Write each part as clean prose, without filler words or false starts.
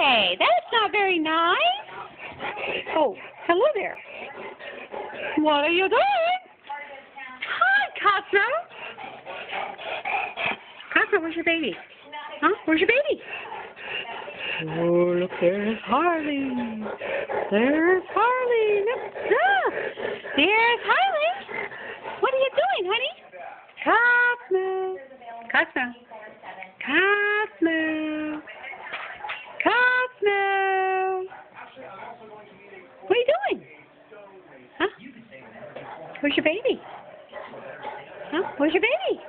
Hey, that's not very nice. Oh, hello there. What are you doing? Hi, Cosmo. Cosmo, where's your baby? Huh? Where's your baby? Oh, look, there's Harley. There's Harley. Look, look. There's Harley. What are you doing, honey? Cosmo. Cosmo. Cosmo. Cosmo. What are you doing? Huh? Where's your baby? Huh? Where's your baby?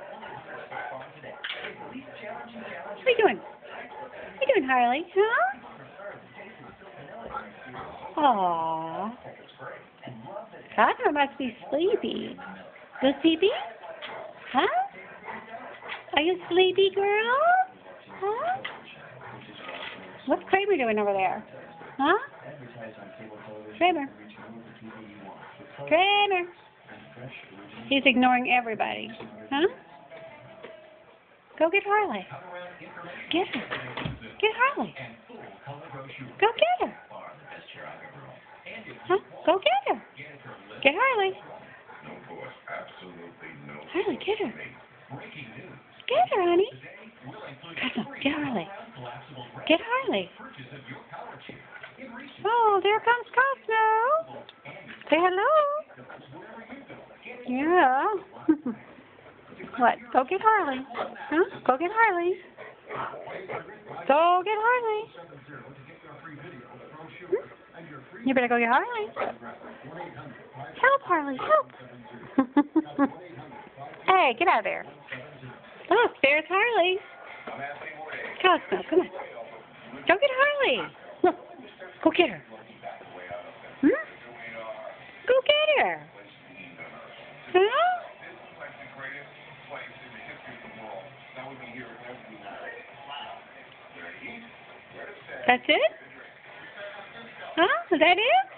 What are you doing? What are you doing, Harley? Huh? Aww. Cosmo must be sleepy. You sleepy? Huh? Are you sleepy, girl? Huh? What's Kramer doing over there? Huh? Kramer. Kramer. He's ignoring everybody. Huh? Go get Harley. Get her. Get Harley. Go get her. Huh? Go get her. Get Harley. Harley, get her. Get her, honey. Cosmo, get Harley. Get Harley. Oh, there comes Cosmo. Say hello. Yeah. What? Go get Harley. Huh? Go get Harley. Go get Harley. You better go get Harley. Help, Harley, help. Hey, get out of there. Look, there's Harley. Cosmo, come on. Go get Harley. Look, go get her. Hmm? Go get her. Huh? That's it? Huh? Is that it?